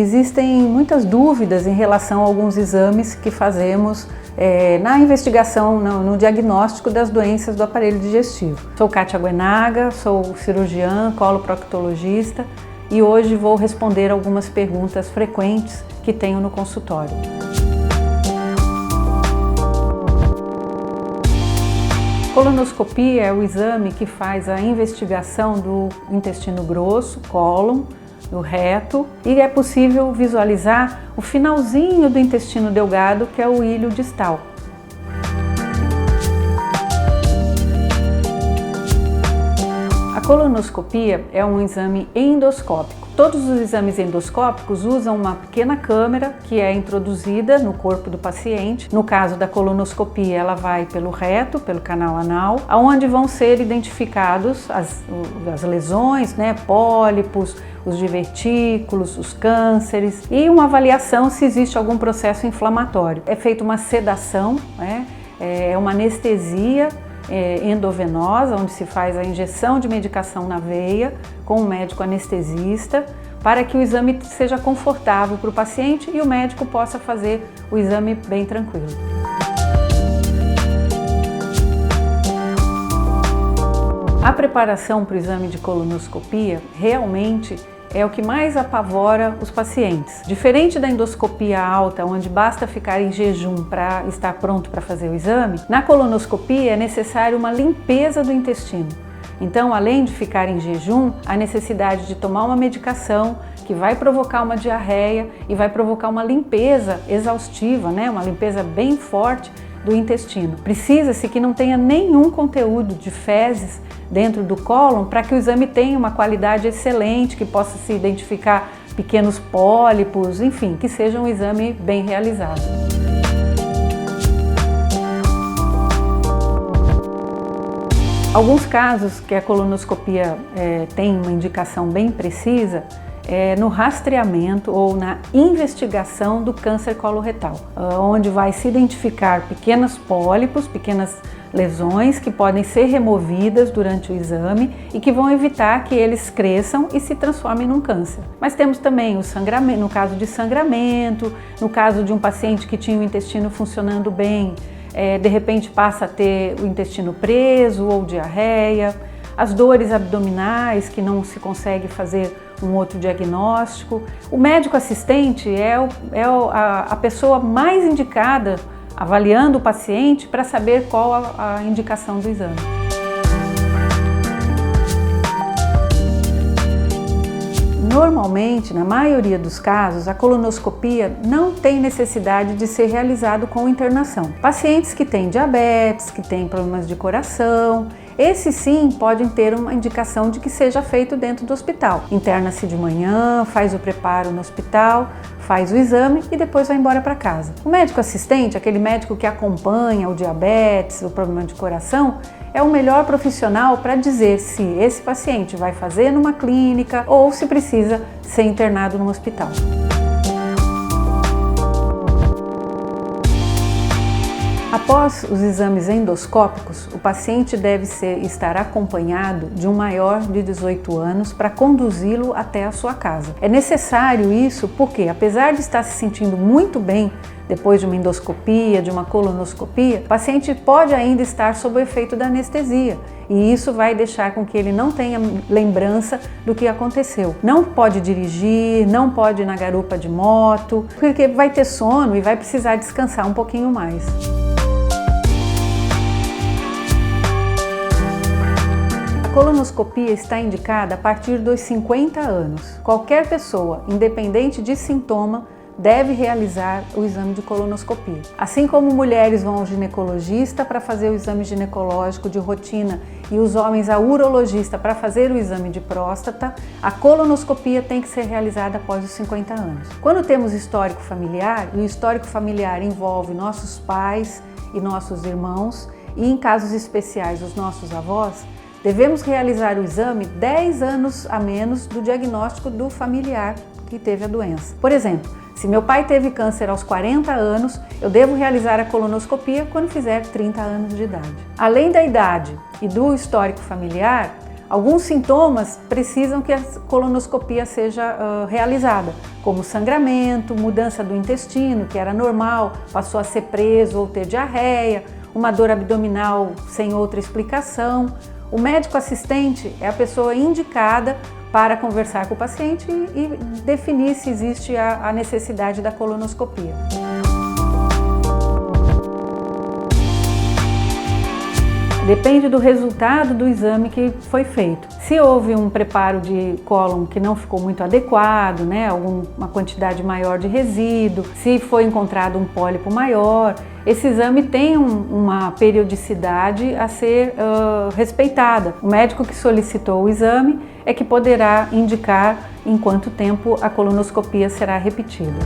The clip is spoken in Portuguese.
Existem muitas dúvidas em relação a alguns exames que fazemos na investigação, no diagnóstico das doenças do aparelho digestivo. Sou Kátia Guenaga, sou cirurgiã, coloproctologista e hoje vou responder algumas perguntas frequentes que tenho no consultório. Colonoscopia é o exame que faz a investigação do intestino grosso, cólon, do reto, e é possível visualizar o finalzinho do intestino delgado, que é o íleo distal. A colonoscopia é um exame endoscópico. Todos os exames endoscópicos usam uma pequena câmera que é introduzida no corpo do paciente. No caso da colonoscopia, ela vai pelo reto, pelo canal anal, onde vão ser identificados as lesões, pólipos, os divertículos, os cânceres e uma avaliação se existe algum processo inflamatório. É feita uma sedação, é uma anestesia endovenosa, onde se faz a injeção de medicação na veia com um médico anestesista, para que o exame seja confortável para o paciente e o médico possa fazer o exame bem tranquilo. A preparação para o exame de colonoscopia realmente é o que mais apavora os pacientes. Diferente da endoscopia alta, onde basta ficar em jejum para estar pronto para fazer o exame, na colonoscopia é necessário uma limpeza do intestino. Então, além de ficar em jejum, há necessidade de tomar uma medicação que vai provocar uma diarreia e vai provocar uma limpeza exaustiva, uma limpeza bem forte do intestino. Precisa-se que não tenha nenhum conteúdo de fezes dentro do cólon para que o exame tenha uma qualidade excelente, que possa se identificar pequenos pólipos, enfim, que seja um exame bem realizado. Alguns casos que a colonoscopia tem uma indicação bem precisa no rastreamento ou na investigação do câncer coloretal, onde vai se identificar pequenos pólipos, pequenas lesões que podem ser removidas durante o exame e que vão evitar que eles cresçam e se transformem num câncer. Mas temos também o sangramento, no caso de sangramento, no caso de um paciente que tinha o intestino funcionando bem, de repente passa a ter o intestino preso ou diarreia, as dores abdominais que não se consegue fazer um outro diagnóstico. O médico assistente é a pessoa mais indicada avaliando o paciente para saber qual a indicação do exame. Normalmente, na maioria dos casos, a colonoscopia não tem necessidade de ser realizado com internação. Pacientes que têm diabetes, que têm problemas de coração, esses sim podem ter uma indicação de que seja feito dentro do hospital. Interna-se de manhã, faz o preparo no hospital, faz o exame e depois vai embora para casa. O médico assistente, aquele médico que acompanha o diabetes, o problema de coração, é o melhor profissional para dizer se esse paciente vai fazer numa clínica ou se precisa ser internado no hospital. Após os exames endoscópicos, o paciente deve estar acompanhado de um maior de 18 anos para conduzi-lo até a sua casa. É necessário isso porque, apesar de estar se sentindo muito bem depois de uma endoscopia, de uma colonoscopia, o paciente pode ainda estar sob o efeito da anestesia e isso vai deixar com que ele não tenha lembrança do que aconteceu. Não pode dirigir, não pode ir na garupa de moto, porque vai ter sono e vai precisar descansar um pouquinho mais. A colonoscopia está indicada a partir dos 50 anos. Qualquer pessoa, independente de sintoma, deve realizar o exame de colonoscopia. Assim como mulheres vão ao ginecologista para fazer o exame ginecológico de rotina e os homens ao urologista para fazer o exame de próstata, a colonoscopia tem que ser realizada após os 50 anos. Quando temos histórico familiar, e o histórico familiar envolve nossos pais e nossos irmãos, e em casos especiais os nossos avós, devemos realizar o exame 10 anos a menos do diagnóstico do familiar que teve a doença. Por exemplo, se meu pai teve câncer aos 40 anos, eu devo realizar a colonoscopia quando fizer 30 anos de idade. Além da idade e do histórico familiar, Alguns sintomas precisam que a colonoscopia seja realizada, como sangramento, mudança do intestino, que era normal, passou a ser preso ou ter diarreia, uma dor abdominal sem outra explicação. O médico assistente é a pessoa indicada para conversar com o paciente e definir se existe a necessidade da colonoscopia. Depende do resultado do exame que foi feito. Se houve um preparo de cólon que não ficou muito adequado, uma quantidade maior de resíduo, se foi encontrado um pólipo maior, esse exame tem uma periodicidade a ser respeitada. O médico que solicitou o exame é que poderá indicar em quanto tempo a colonoscopia será repetida.